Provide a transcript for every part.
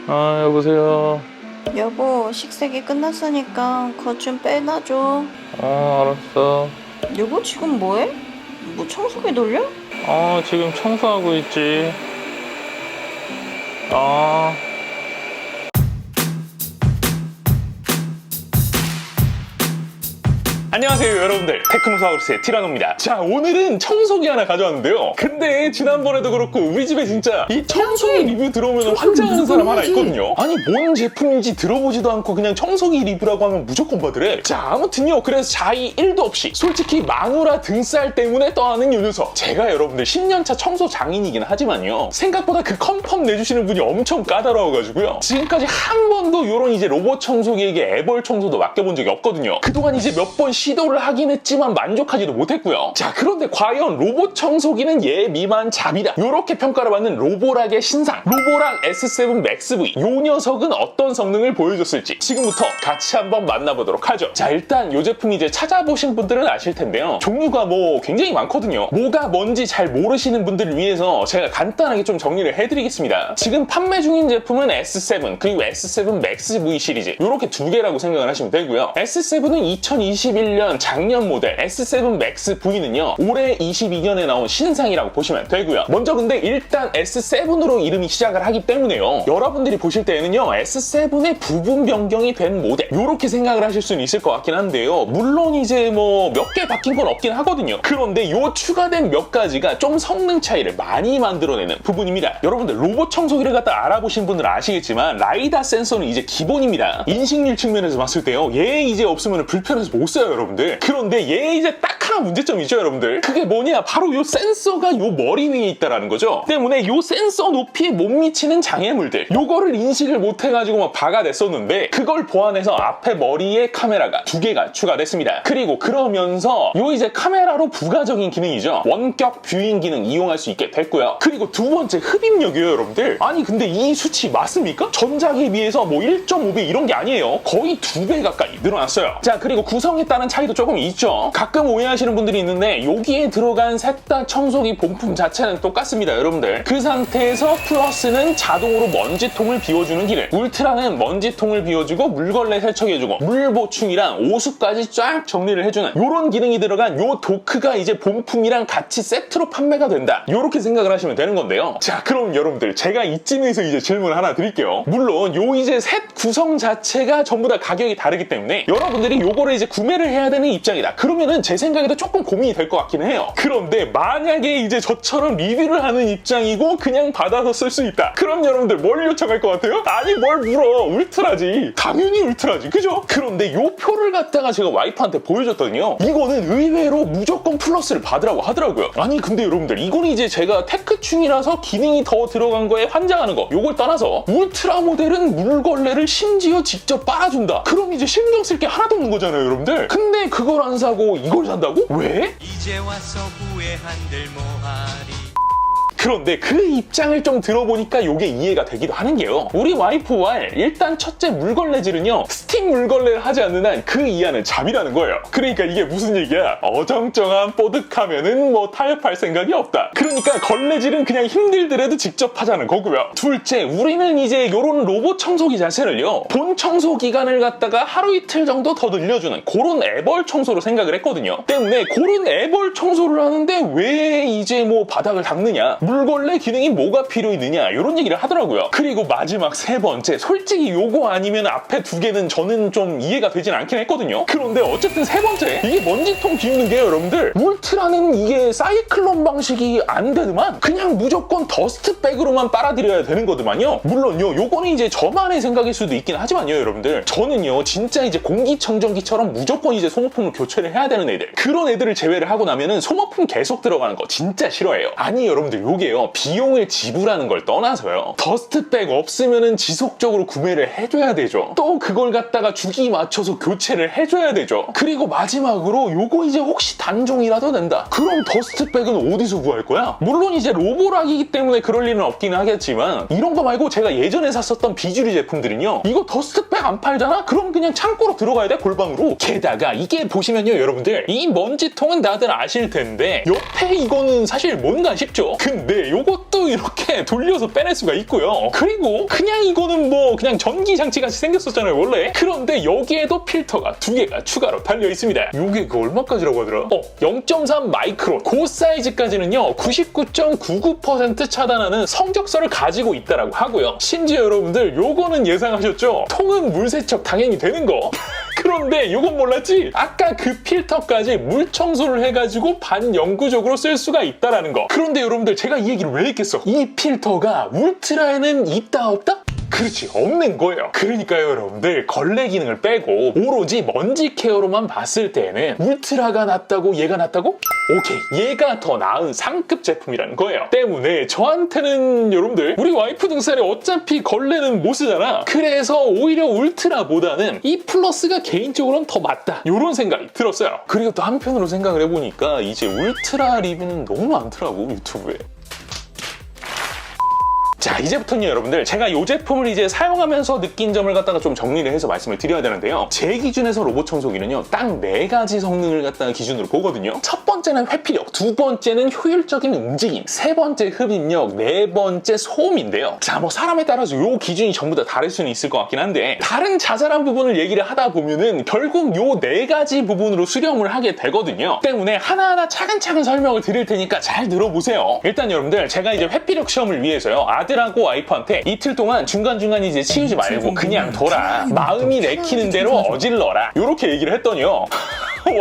아, 여보세요. 여보, 식세기 끝났으니까 그것 좀 빼놔줘. 알았어. 여보, 지금 뭐해? 뭐 청소기 돌려? 지금 청소하고 있지. 안녕하세요 여러분들, 테크노사우루스의 티라노입니다. 자, 오늘은 청소기 하나 가져왔는데요. 근데 지난번에도 그렇고 우리 집에 진짜 이 청소기 리뷰 들어오면 환장하는 사람 하나 있거든요. 아니 뭔 제품인지 들어보지도 않고 그냥 청소기 리뷰라고 하면 무조건 받으래. 자, 아무튼요, 그래서 자의 1도 없이 솔직히 마누라 등살 때문에 떠나는 요 녀석, 제가 여러분들 10년차 청소 장인이긴 하지만요, 생각보다 그 컨펌 내주시는 분이 엄청 까다로워가지고요, 지금까지 한 번도 요런 이제 로봇 청소기에게 애벌 청소도 맡겨본 적이 없거든요. 그동안 이제 몇 번 시도를 하긴 했지만 만족하지도 못했고요. 자, 그런데 과연 로봇 청소기는 얘 미만 잡이다, 요렇게 평가를 받는 로보락의 신상, 로보락 S7 Max V, 요 녀석은 어떤 성능을 보여줬을지 지금부터 같이 한번 만나보도록 하죠. 자, 일단 요 제품 이제 찾아보신 분들은 아실 텐데요, 종류가 뭐 굉장히 많거든요. 뭐가 뭔지 잘 모르시는 분들을 위해서 제가 간단하게 좀 정리를 해드리겠습니다. 지금 판매 중인 제품은 S7 그리고 S7 Max V 시리즈, 요렇게 두 개라고 생각을 하시면 되고요. S7은 2021년 작년 모델, S7 Max V는요 올해 22년에 나온 신상이라고 보시면 되고요. 먼저 근데 일단 S7으로 이름이 시작을 하기 때문에요, 여러분들이 보실 때에는요 S7의 부분 변경이 된 모델, 요렇게 생각을 하실 수는 있을 것 같긴 한데요, 물론 이제 뭐 몇 개 바뀐 건 없긴 하거든요. 그런데 요 추가된 몇 가지가 좀 성능 차이를 많이 만들어내는 부분입니다. 여러분들 로봇 청소기를 갖다 알아보신 분들은 아시겠지만 라이다 센서는 이제 기본입니다. 인식률 측면에서 봤을 때요, 얘 이제 없으면 불편해서 못 써요 여러분들. 그런데 얘 이제 딱 하나 문제점이 있죠 여러분들. 그게 뭐냐, 바로 요 센서가 요 머리 위에 있다라는 거죠. 때문에 요 센서 높이에 못 미치는 장애물들, 요거를 인식을 못 해가지고 막 박아냈었는데, 그걸 보완해서 앞에 머리에 카메라가 2개가 추가됐습니다. 그리고 그러면서 요 이제 카메라로 부가적인 기능이죠, 원격 뷰잉 기능 이용할 수 있게 됐고요. 그리고 두 번째, 흡입력이에요 여러분들. 아니 근데 이 수치 맞습니까? 전작에 비해서 뭐 1.5배 이런 게 아니에요. 거의 2배 가까이 늘어났어요. 자, 그리고 구성에 따른 차이도 조금 있죠. 가끔 오해하시는 분들이 있는데 여기에 들어간 셋 다 청소기 본품 자체는 똑같습니다 여러분들. 그 상태에서 플러스는 자동으로 먼지통을 비워주는 기능, 울트라는 먼지통을 비워주고 물걸레 세척해주고 물 보충이랑 오수까지 쫙 정리를 해주는 요런 기능이 들어간 요 도크가 이제 본품이랑 같이 세트로 판매가 된다, 요렇게 생각을 하시면 되는 건데요. 자, 그럼 여러분들 제가 이쯤에서 이제 질문 하나 드릴게요. 물론 요 이제 셋 구성 자체가 전부 다 가격이 다르기 때문에 여러분들이 요거를 이제 구매를 해야 되는 입장이다, 그러면은 제 생각에도 조금 고민이 될 것 같기는 해요. 그런데 만약에 이제 저처럼 리뷰를 하는 입장이고 그냥 받아서 쓸 수 있다, 그럼 여러분들 뭘 요청할 것 같아요? 아니 뭘 물어, 울트라지, 당연히 울트라지, 그죠? 그런데 요 표를 갖다가 제가 와이프한테 보여줬더니요, 이거는 의외로 무조건 플러스를 받으라고 하더라고요. 아니 근데 여러분들, 이거는 이제 제가 테크충이라서 기능이 더 들어간 거에 환장하는 거, 요걸 떠나서 울트라 모델은 물걸레를 심지어 직접 빨아준다, 그럼 이제 신경 쓸 게 하나도 없는 거잖아요 여러분들. 근데 그걸 안 사고 이걸 산다고? 왜? 이제 와서 후회한들 뭐하리. 그런데 그 입장을 좀 들어보니까 요게 이해가 되기도 하는 게요, 우리 와이프와 일단 첫째 물걸레질은요 스틱 물걸레를 하지 않는 한 그 이하는 잠이라는 거예요. 그러니까 이게 무슨 얘기야, 어정쩡한 뽀득하면은 뭐 타협할 생각이 없다, 그러니까 걸레질은 그냥 힘들더라도 직접 하자는 거고요. 둘째, 우리는 이제 요런 로봇 청소기 자체를요 본 청소 기간을 갖다가 하루 이틀 정도 더 늘려주는 그런 애벌 청소로 생각을 했거든요. 때문에 그런 애벌 청소를 하는데 왜 이제 뭐 바닥을 닦느냐, 물걸레 기능이 뭐가 필요 있느냐, 이런 얘기를 하더라고요. 그리고 마지막 세 번째, 솔직히 요거 아니면 앞에 2개는 저는 좀 이해가 되진 않긴 했거든요. 그런데 어쨌든 세 번째, 이게 먼지통 비우는 게요 여러분들, 울트라는 이게 사이클론 방식이 안 되더만 그냥 무조건 더스트백으로만 빨아들여야 되는 거더만요. 물론요 요거는 이제 저만의 생각일 수도 있긴 하지만요 여러분들, 저는요 진짜 이제 공기청정기처럼 무조건 이제 소모품을 교체를 해야 되는 애들, 그런 애들을 제외를 하고 나면은 소모품 계속 들어가는 거 진짜 싫어해요. 아니 여러분들, 요게 요게요, 비용을 지불하는 걸 떠나서요, 더스트백 없으면은 지속적으로 구매를 해줘야 되죠. 또 그걸 갖다가 주기 맞춰서 교체를 해줘야 되죠. 그리고 마지막으로 요거 이제 혹시 단종이라도 된다, 그럼 더스트백은 어디서 구할 거야? 물론 이제 로보락이기 때문에 그럴 일은 없기는 하겠지만, 이런 거 말고 제가 예전에 샀었던 비주류 제품들은요, 이거 더스트백 안 팔잖아? 그럼 그냥 창고로 들어가야 돼, 골방으로. 게다가 이게 보시면요 여러분들, 이 먼지통은 다들 아실 텐데 옆에 이거는 사실 뭔가 싶죠? 근데 요것도 이렇게 돌려서 빼낼 수가 있고요. 그리고 그냥 이거는 뭐 그냥 전기장치 같이 생겼었잖아요 원래. 그런데 여기에도 필터가 2개가 추가로 달려 있습니다. 요게 그 얼마까지라고 하더라? 0.3 마이크론, 그 사이즈까지는요 99.99% 차단하는 성적서를 가지고 있다라고 하고요. 심지어 여러분들 요거는 예상하셨죠? 통은 물 세척 당연히 되는 거. 그런데 요건 몰랐지? 아까 그 필터까지 물 청소를 해가지고 반영구적으로 쓸 수가 있다라는 거. 그런데 여러분들 제가 이 얘기를 왜 했겠어? 이 필터가 울트라에는 있다 없다? 그렇지, 없는 거예요. 그러니까요 여러분들, 걸레 기능을 빼고 오로지 먼지 케어로만 봤을 때는 울트라가 낫다고 얘가 낫다고? 오케이, 얘가 더 나은 상급 제품이라는 거예요. 때문에 저한테는 여러분들, 우리 와이프 등살에 어차피 걸레는 못 쓰잖아. 그래서 오히려 울트라보다는 이 플러스가 개인적으로는 더 맞다, 이런 생각이 들었어요. 그리고 또 한편으로 생각을 해보니까 이제 울트라 리뷰는 너무 많더라고 유튜브에. 자, 이제부터는 여러분들, 제가 이 제품을 이제 사용하면서 느낀 점을 갖다가 좀 정리를 해서 말씀을 드려야 되는데요. 제 기준에서 로봇 청소기는요, 딱 4가지 성능을 갖다가 기준으로 보거든요. 첫 번째는 회피력, 두 번째는 효율적인 움직임, 세 번째 흡입력, 네 번째 소음인데요. 자, 뭐 사람에 따라서 요 기준이 전부 다 다를 수는 있을 것 같긴 한데, 다른 자잘한 부분을 얘기를 하다 보면은 결국 요 4가지 부분으로 수렴을 하게 되거든요. 때문에 하나하나 차근차근 설명을 드릴 테니까 잘 들어보세요. 일단 여러분들, 제가 이제 회피력 시험을 위해서요, 아들하고 와이프한테 이틀 동안 중간중간 이제 치우지 말고 그냥 둬라, 마음이 내키는 대로 어질러라, 요렇게 얘기를 했더니요,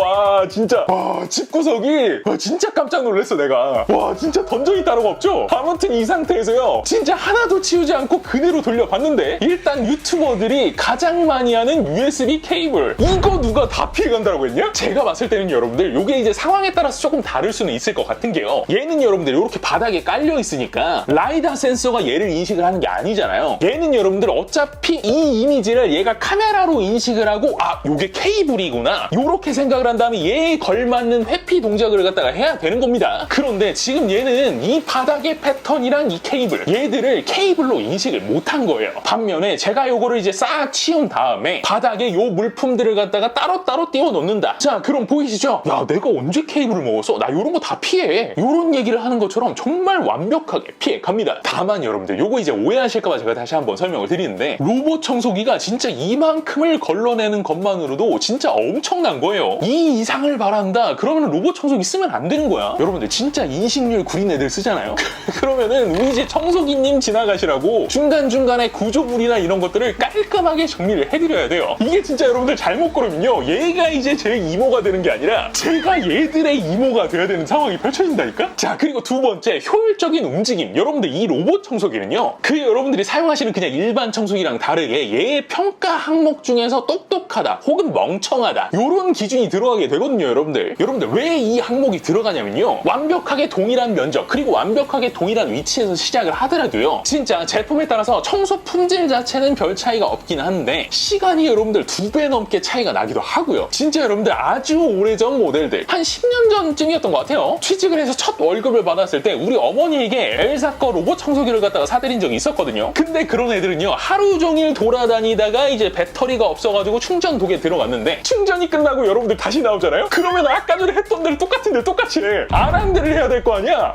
와 진짜, 와 집구석이, 와 진짜 깜짝 놀랐어 내가. 와 진짜 던전이 따로가 없죠. 아무튼 이 상태에서요, 진짜 하나도 치우지 않고 그대로 돌려봤는데, 일단 유튜버들이 가장 많이 하는 USB 케이블, 이거 누가 다 피해간다고 했냐? 제가 봤을 때는 여러분들, 요게 이제 상황에 따라서 조금 다를 수는 있을 것 같은 게요, 얘는 여러분들 이렇게 바닥에 깔려 있으니까 라이다 센서가 얘를 인식을 하는 게 아니잖아요. 얘는 여러분들 어차피 이 이미지를 얘가 카메라로 인식을 하고, 아 요게 케이블이구나, 요렇게 생각을 한 다음에 얘에 걸맞는 회피 동작을 갖다가 해야 되는 겁니다. 그런데 지금 얘는 이 바닥의 패턴이랑 이 케이블, 얘들을 케이블로 인식을 못한 거예요. 반면에 제가 요거를 이제 싹 치운 다음에 바닥에 요 물품들을 갖다가 따로따로 띄워 놓는다. 자, 그럼 보이시죠? 야, 내가 언제 케이블을 먹었어? 나 요런 거 다 피해. 요런 얘기를 하는 것처럼 정말 완벽하게 피해 갑니다. 다만 여러분들, 요거 이제 오해하실까봐 제가 다시 한번 설명을 드리는데, 로봇 청소기가 진짜 이만큼을 걸러내는 것만으로도 진짜 엄청난 거예요. 이 이상을 바란다 그러면 로봇 청소기 쓰면 안 되는 거야. 여러분들 진짜 인식률 구린 애들 쓰잖아요. 그러면은 우리 이제 청소기님 지나가시라고 중간중간에 구조물이나 이런 것들을 깔끔하게 정리를 해드려야 돼요. 이게 진짜 여러분들 잘못 고르면요, 얘가 이제 제 이모가 되는 게 아니라 제가 얘들의 이모가 돼야 되는 상황이 펼쳐진다니까. 자, 그리고 두 번째, 효율적인 움직임. 여러분들 이 로봇 청소기는요, 그 여러분들이 사용하시는 그냥 일반 청소기랑 다르게 얘의 평가 항목 중에서 똑똑하다 혹은 멍청하다, 요런 기준이 들어가게 되거든요. 여러분들 왜 이 항목이 들어가냐면요, 완벽하게 동일한 면적 그리고 완벽하게 동일한 위치에서 시작을 하더라도요, 진짜 제품에 따라서 청소 품질 자체는 별 차이가 없긴 한데 시간이 여러분들 2배 넘게 차이가 나기도 하고요. 진짜 여러분들 아주 오래전 모델들, 한 10년 전쯤이었던 것 같아요. 취직을 해서 첫 월급을 받았을 때 우리 어머니에게 엘사 거 로봇 청소기를 갖다가 사드린 적이 있었거든요. 근데 그런 애들은요, 하루 종일 돌아다니다가 이제 배터리가 없어가지고 충전 독에 들어갔는데, 충전이 끝나고 여러분들 다시 나오잖아요? 그러면 아까 전에 했던 대로 똑같은 대로 똑같이 해. 아랑들을 해야 될 거 아니야?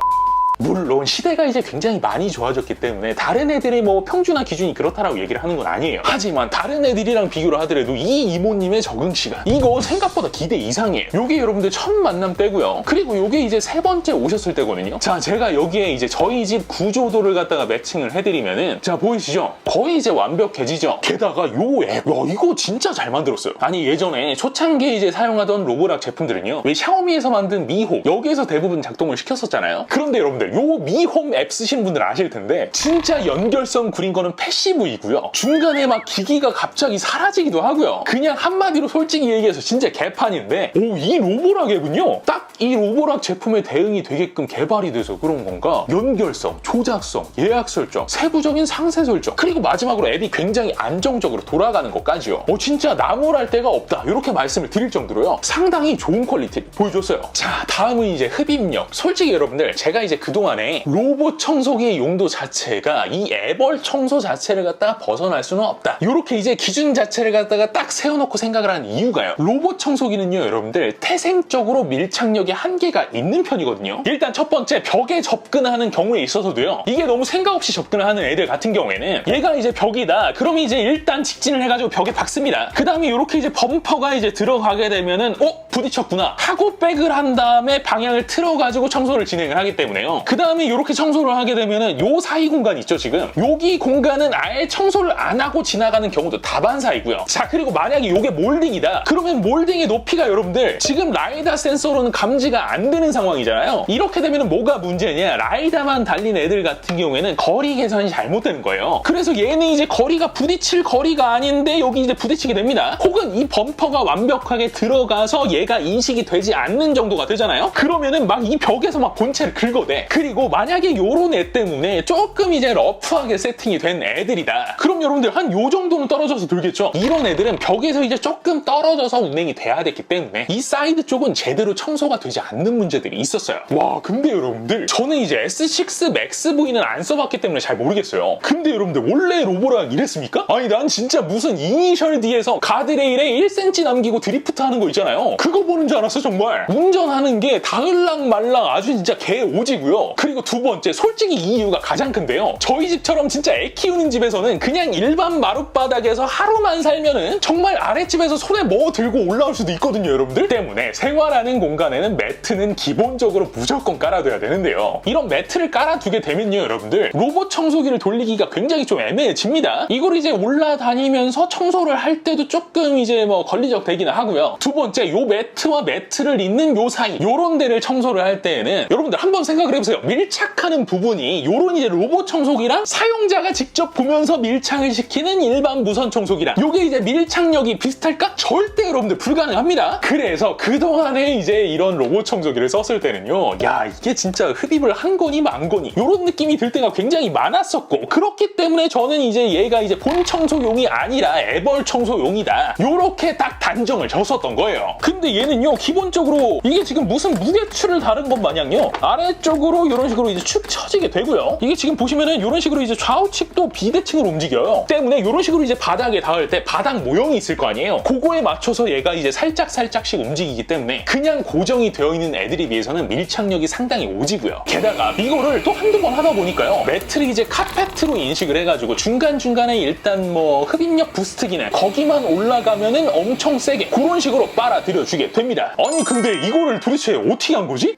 물론 시대가 이제 굉장히 많이 좋아졌기 때문에 다른 애들이 뭐 평준화 기준이 그렇다라고 얘기를 하는 건 아니에요. 하지만 다른 애들이랑 비교를 하더라도 이 이모님의 적응시간, 이거 생각보다 기대 이상이에요. 요게 여러분들 첫 만남 때고요. 그리고 요게 이제 세 번째 오셨을 때거든요. 자, 제가 여기에 이제 저희 집 구조도를 갖다가 매칭을 해드리면은, 자 보이시죠? 거의 이제 완벽해지죠. 게다가 요 앱, 야 이거 진짜 잘 만들었어요. 아니 예전에 초창기에 이제 사용하던 로보락 제품들은요, 왜 샤오미에서 만든 미홈, 여기에서 대부분 작동을 시켰었잖아요. 그런데 여러분들 요 미홈 앱 쓰시는 분들 아실 텐데, 진짜 연결성 구린 거는 패시브이고요, 중간에 막 기기가 갑자기 사라지기도 하고요. 그냥 한마디로 솔직히 얘기해서 진짜 개판인데, 이 로보락 앱은요, 딱 이 로보락 제품에 대응이 되게끔 개발이 돼서 그런 건가? 연결성, 조작성, 예약 설정, 세부적인 상세 설정, 그리고 마지막으로 앱이 굉장히 안정적으로 돌아가는 것까지요. 진짜 나무랄 데가 없다, 이렇게 말씀을 드릴 정도로요, 상당히 좋은 퀄리티를 보여줬어요. 자, 다음은 이제 흡입력. 솔직히 여러분들, 제가 이제 그동안에 로봇 청소기의 용도 자체가 이 애벌 청소 자체를 갖다가 벗어날 수는 없다, 이렇게 이제 기준 자체를 갖다가 딱 세워놓고 생각을 하는 이유가요, 로봇 청소기는요 여러분들 태생적으로 밀착력이 한계가 있는 편이거든요. 일단 첫 번째, 벽에 접근하는 경우에 있어서도요, 이게 너무 생각 없이 접근을 하는 애들 같은 경우에는 얘가 이제 벽이다 그러면 이제 일단 직진을 해가지고 벽에 박습니다. 그 다음에 이렇게 이제 범퍼가 이제 들어가게 되면은 부딪혔구나 하고 백을 한 다음에 방향을 틀어가지고 청소를 진행을 하기 때문에요. 그 다음에 이렇게 청소를 하게 되면은 요 사이 공간 있죠, 지금 여기 공간은 아예 청소를 안 하고 지나가는 경우도 다반사이고요. 자, 그리고 만약에 요게 몰딩이다 그러면 몰딩의 높이가 여러분들 지금 라이다 센서로는 감지가 안 되는 상황이잖아요. 이렇게 되면 뭐가 문제냐, 라이다만 달린 애들 같은 경우에는 거리 계산이 잘못되는 거예요. 그래서 얘는 이제 거리가 부딪힐 거리가 아닌데 여기 이제 부딪히게 됩니다. 혹은 이 범퍼가 완벽하게 들어가서 얘가 인식이 되지 않는 정도가 되잖아요. 그러면은 막 이 벽에서 막 본체를 긁어대. 그리고 만약에 요런 애 때문에 조금 이제 러프하게 세팅이 된 애들이다 그럼 여러분들 한 요 정도는 떨어져서 들겠죠. 이런 애들은 벽에서 이제 조금 떨어져서 운행이 돼야 됐기 때문에 이 사이드 쪽은 제대로 청소가 되지 않는 문제들이 있었어요. 와, 근데 여러분들 저는 이제 S6 Max V는 안 써봤기 때문에 잘 모르겠어요. 근데 여러분들 원래 로보랑 이랬습니까? 아니 난 진짜 무슨 이니셜 D에서 가드레일에 1cm 남기고 드리프트 하는 거 있잖아요. 그거 보는 줄 알았어 정말. 운전하는 게 다을랑 말랑 아주 진짜 개오지고요. 그리고 두 번째, 솔직히 이 이유가 가장 큰데요, 저희 집처럼 진짜 애 키우는 집에서는 그냥 일반 마룻바닥에서 하루만 살면은 정말 아랫집에서 손에 뭐 들고 올라올 수도 있거든요 여러분들. 때문에 생활하는 공간에는 매트는 기본적으로 무조건 깔아둬야 되는데요, 이런 매트를 깔아두게 되면요 여러분들 로봇 청소기를 돌리기가 굉장히 좀 애매해집니다. 이걸 이제 올라다니면서 청소를 할 때도 조금 이제 뭐 걸리적 되기는 하고요. 두 번째, 요 매트와 매트를 잇는 요 사이 요런 데를 청소를 할 때에는 여러분들 한번 생각을 해보세요. 밀착하는 부분이 요런 이제 로봇 청소기랑 사용자가 직접 보면서 밀착을 시키는 일반 무선 청소기랑 요게 이제 밀착력이 비슷할까? 절대 여러분들 불가능합니다. 그래서 그동안에 이제 이런 로봇 청소기를 썼을 때는요, 야 이게 진짜 흡입을 한 거니 만 거니 요런 느낌이 들 때가 굉장히 많았었고, 그렇기 때문에 저는 이제 얘가 이제 본 청소용이 아니라 애벌 청소용이다 요렇게 딱 단정을 졌었던 거예요. 근데 얘는요 기본적으로 이게 지금 무슨 무게추를 다룬 것 마냥요 아래쪽으로 이런 식으로 이제 축 처지게 되고요. 이게 지금 보시면은 이런 식으로 이제 좌우측도 비대칭으로 움직여요. 때문에 이런 식으로 이제 바닥에 닿을 때 바닥 모형이 있을 거 아니에요. 그거에 맞춰서 얘가 이제 살짝씩 움직이기 때문에 그냥 고정이 되어 있는 애들에 비해서는 밀착력이 상당히 오지고요. 게다가 이거를 또 한두 번 하다 보니까요, 매트를 이제 카페트로 인식을 해가지고 중간중간에 일단 뭐 흡입력 부스트 기능 거기만 올라가면은 엄청 세게 그런 식으로 빨아들여 주게 됩니다. 아니 근데 이거를 도대체 어떻게 한 거지?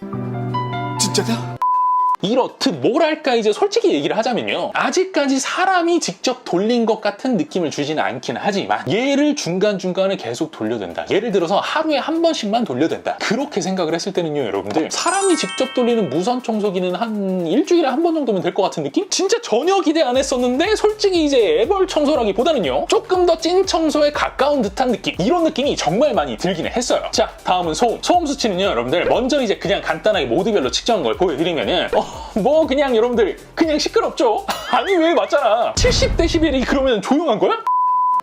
진짜다? 이렇듯 뭐랄까 이제 솔직히 얘기를 하자면요, 아직까지 사람이 직접 돌린 것 같은 느낌을 주지는 않긴 하지만 얘를 중간중간에 계속 돌려댄다, 예를 들어서 하루에 한 번씩만 돌려댄다 그렇게 생각을 했을 때는요 여러분들, 사람이 직접 돌리는 무선 청소기는 한 일주일에 한 번 정도면 될 것 같은 느낌? 진짜 전혀 기대 안 했었는데 솔직히 이제 애벌 청소라기보다는요 조금 더 찐 청소에 가까운 듯한 느낌, 이런 느낌이 정말 많이 들기는 했어요. 자, 다음은 소음 수치는요 여러분들, 먼저 이제 그냥 간단하게 모드별로 측정한 걸 보여드리면은 뭐 그냥 여러분들 그냥 시끄럽죠? 아니 왜, 맞잖아. 70dB이 그러면 조용한 거야?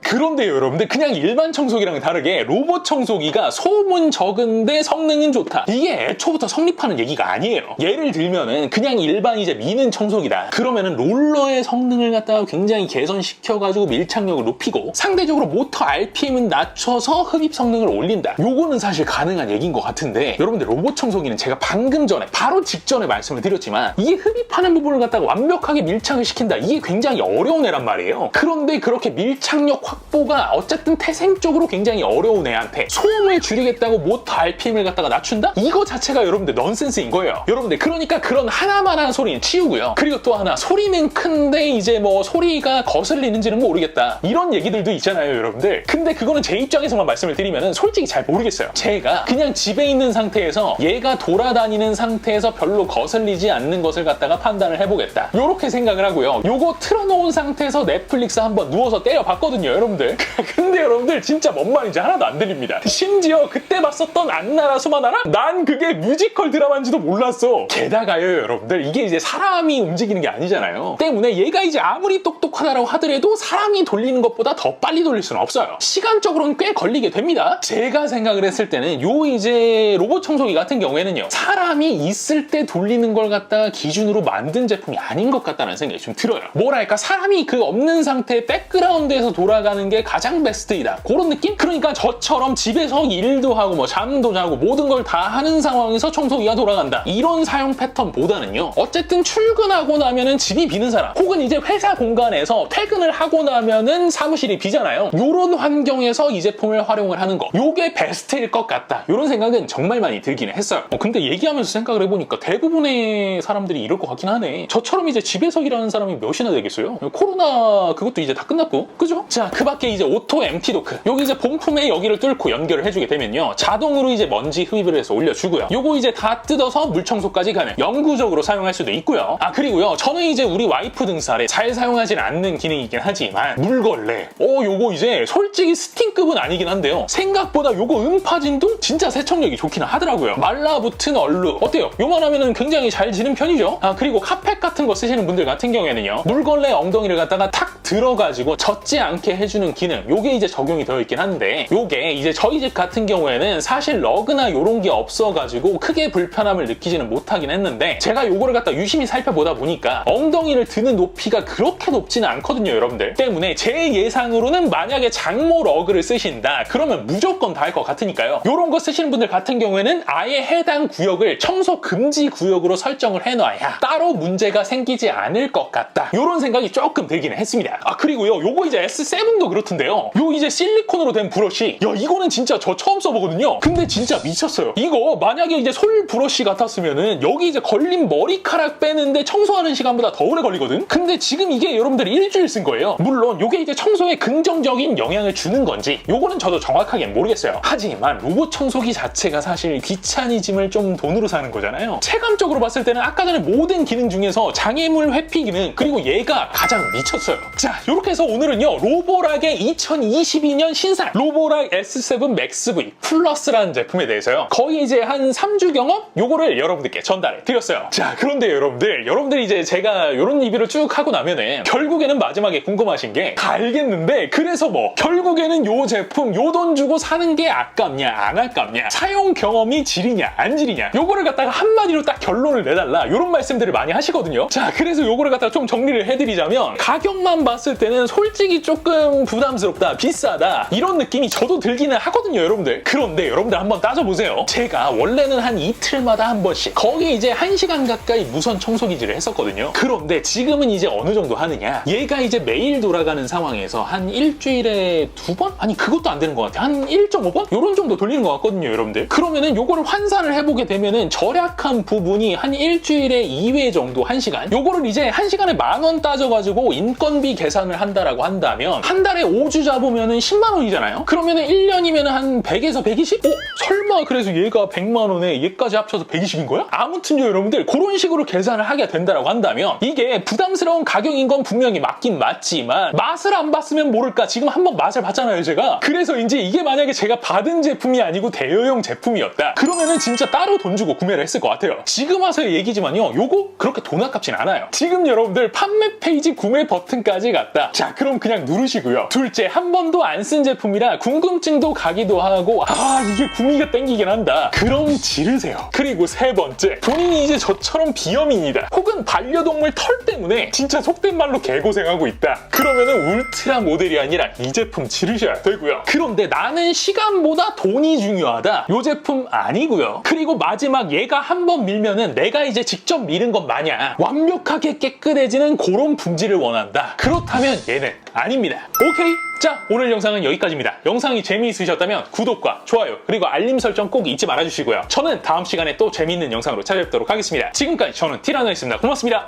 그런데 여러분들 그냥 일반 청소기랑 다르게 로봇 청소기가 소음은 적은데 성능은 좋다, 이게 애초부터 성립하는 얘기가 아니에요. 예를 들면은 그냥 일반 이제 미는 청소기다 그러면은 롤러의 성능을 갖다가 굉장히 개선시켜가지고 밀착력을 높이고 상대적으로 모터 RPM은 낮춰서 흡입 성능을 올린다, 요거는 사실 가능한 얘기인 것 같은데, 여러분들 로봇 청소기는 제가 방금 전에 바로 직전에 말씀을 드렸지만 이게 흡입하는 부분을 갖다가 완벽하게 밀착을 시킨다, 이게 굉장히 어려운 애란 말이에요. 그런데 그렇게 밀착력 확보가 어쨌든 태생적으로 굉장히 어려운 애한테 소음을 줄이겠다고 모터 RPM을 갖다가 낮춘다? 이거 자체가 여러분들 넌센스인 거예요. 여러분들 그러니까 그런 하나만한 소리는 치우고요. 그리고 또 하나, 소리는 큰데 이제 뭐 소리가 거슬리는지는 모르겠다 이런 얘기들도 있잖아요 여러분들. 근데 그거는 제 입장에서만 말씀을 드리면은 솔직히 잘 모르겠어요. 제가 그냥 집에 있는 상태에서 얘가 돌아다니는 상태에서 별로 거슬리지 않는 것을 갖다가 판단을 해보겠다 요렇게 생각을 하고요. 요거 틀어놓은 상태에서 넷플릭스 한번 누워서 때려봤거든요 여러분들? 근데 여러분들 진짜 뭔 말인지 하나도 안 들립니다. 심지어 그때 봤었던 안나라 수마나라? 난 그게 뮤지컬 드라마인지도 몰랐어. 게다가요 여러분들, 이게 이제 사람이 움직이는 게 아니잖아요. 때문에 얘가 이제 아무리 똑똑하다라고 하더라도 사람이 돌리는 것보다 더 빨리 돌릴 수는 없어요. 시간적으로는 꽤 걸리게 됩니다. 제가 생각을 했을 때는 요 이제 로봇 청소기 같은 경우에는요, 사람이 있을 때 돌리는 걸 갖다가 기준으로 만든 제품이 아닌 것 같다는 생각이 좀 들어요. 뭐랄까, 사람이 그 없는 상태의 백그라운드에서 돌아가는 게 가장 베스트이다, 그런 느낌? 그러니까 저처럼 집에서 일도 하고 뭐 잠도 자고 모든 걸 다 하는 상황에서 청소기가 돌아간다, 이런 사용 패턴보다는요, 어쨌든 출근하고 나면은 집이 비는 사람, 혹은 이제 회사 공간에서 퇴근을 하고 나면은 사무실이 비잖아요. 요런 환경에서 이 제품을 활용을 하는 거, 요게 베스트일 것 같다, 요런 생각은 정말 많이 들기는 했어요. 근데 얘기하면서 생각을 해보니까 대부분의 사람들이 이럴 것 같긴 하네. 저처럼 이제 집에서 일하는 사람이 몇이나 되겠어요? 코로나 그것도 이제 다 끝났고, 그죠? 자, 그 밖에 이제 오토 엠티 도크, 여기 이제 본품에 여기를 뚫고 연결을 해주게 되면요, 자동으로 이제 먼지 흡입을 해서 올려주고요. 요거 이제 다 뜯어서 물 청소까지 가능, 영구적으로 사용할 수도 있고요. 아, 그리고요, 저는 이제 우리 와이프 등살에 잘 사용하진 않는 기능이긴 하지만 물걸레, 요거 이제 솔직히 스팀급은 아니긴 한데요, 생각보다 요거 음파진도 진짜 세척력이 좋기는 하더라고요. 말라붙은 얼룩 어때요? 요만하면은 굉장히 잘 지는 편이죠. 아, 그리고 카펫 같은 거 쓰시는 분들 같은 경우에는요, 물걸레 엉덩이를 갖다가 탁 들어가지고 젖지 않게 해주는 기능, 요게 이제 적용이 되어 있긴 한데, 요게 이제 저희 집 같은 경우에는 사실 러그나 요런 게 없어가지고 크게 불편함을 느끼지는 못하긴 했는데, 제가 요거를 갖다 유심히 살펴보다 보니까 엉덩이를 드는 높이가 그렇게 높지는 않거든요, 여러분들. 때문에 제 예상으로는 만약에 장모 러그를 쓰신다 그러면 무조건 다 할 것 같으니까요, 요런 거 쓰시는 분들 같은 경우에는 아예 해당 구역을 청소 금지 구역으로 설정을 해놔야 따로 문제가 생기지 않을 것 같다, 요런 생각이 조금 들기는 했습니다. 아, 그리고요, 요거 이제 S7도 그렇던데요, 요 이제 실리콘으로 된 브러쉬, 야, 이거는 진짜 저 처음 써보거든요. 근데 진짜 미쳤어요. 이거 만약에 이제 솔 브러쉬 같았으면은 여기 이제 걸린 머리카락 빼는데 청소하는 시간보다 더 오래 걸리거든? 근데 지금 이게 여러분들이 일주일 쓴 거예요. 물론 요게 이제 청소에 긍정적인 영향을 주는 건지 요거는 저도 정확하게는 모르겠어요. 하지만 로봇 청소기 자체가 사실 귀차니즘을 좀 돈으로 사는 거잖아요. 체감적으로 봤을 때는 아까 전에 모든 기능 중에서 장애물 회피 기능, 그리고 얘가 가장 미쳤어요. 자, 요렇게 해서 오늘은요, 로보락의 2022년 신상 로보락 S7 맥스 V 플러스라는 제품에 대해서요, 거의 이제 한 3주 경험? 요거를 여러분들께 전달해 드렸어요. 자, 그런데 여러분들 이제 제가 요런 리뷰를 쭉 하고 나면은 결국에는 마지막에 궁금하신 게 다 알겠는데, 그래서 뭐 결국에는 요 제품 요 돈 주고 사는 게 아깝냐 안 아깝냐, 사용 경험이 지리냐 안 지리냐, 요거를 갖다가 한마디로 딱 결론을 내달라, 요런 말씀들을 많이 하시거든요. 자, 그래서 요거를 갖다가 좀 정리를 해드리자면, 가격만 봤을 때는 솔직히 조금 부담스럽다, 비싸다, 이런 느낌이 저도 들기는 하거든요, 여러분들. 그런데 여러분들 한번 따져보세요. 제가 원래는 한 이틀마다 한 번씩 거의 이제 1시간 가까이 무선 청소기질을 했었거든요. 그런데 지금은 이제 어느 정도 하느냐, 얘가 이제 매일 돌아가는 상황에서 한 일주일에 2번? 아니, 그것도 안 되는 것 같아요. 한 1.5번? 요런 정도 돌리는 것 같거든요, 여러분들. 그러면은 요거를 환산을 해보게 되면은 절약한 부분이 한 일주일에 2회 정도 1시간, 요거를 이제 1시간에 10,000원 따져가지고 인건비 계산을 한다라고 한다면 한 달에 5주 잡으면은 10만 원이잖아요. 그러면은 1년이면은 한 100에서 120? 설마 그래서 얘가 100만 원에 얘까지 합쳐서 120인 거야? 아무튼요, 여러분들, 그런 식으로 계산을 하게 된다라고 한다면 이게 부담스러운 가격인 건 분명히 맞긴 맞지만, 맛을 안 봤으면 모를까, 지금 한번 맛을 봤잖아요, 제가. 그래서 이제 이게 만약에 제가 받은 제품이 아니고 대여용 제품이었다 그러면은 진짜 따로 돈 주고 구매를 했을 것 같아요. 지금 와서의 얘기지만요, 요거 그렇게 돈 아깝진 않아요. 지금 여러분들 판매 페이지 구매 버튼까지 갔다. 자, 그럼 그냥 누르시고요. 둘째, 한 번도 안 쓴 제품이라 궁금증도 가기도 하고, 아, 이게 구미가 땡기긴 한다, 그럼 지르세요. 그리고 세 번째, 본인이 이제 저처럼 비염인이다, 혹은 반려동물 털 때문에 진짜 속된 말로 개고생하고 있다, 그러면은 울트라 모델이 아니라 이 제품 지르셔야 되고요. 그런데 나는 시간보다 돈이 중요하다, 요 제품 아니고요. 그리고 마지막, 얘가 한 번 밀면은 내가 이제 직접 미는 것 마냥 완벽하게 깨끗해지는 그런 품질을 원한다, 그렇다면 얘는 아닙니다. 오케이? 자, 오늘 영상은 여기까지입니다. 영상이 재미있으셨다면 구독과 좋아요 그리고 알림 설정 꼭 잊지 말아주시고요. 저는 다음 시간에 또 재미있는 영상으로 찾아뵙도록 하겠습니다. 지금까지 저는 티라노였습니다. 고맙습니다.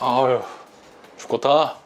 아유, 죽겠다.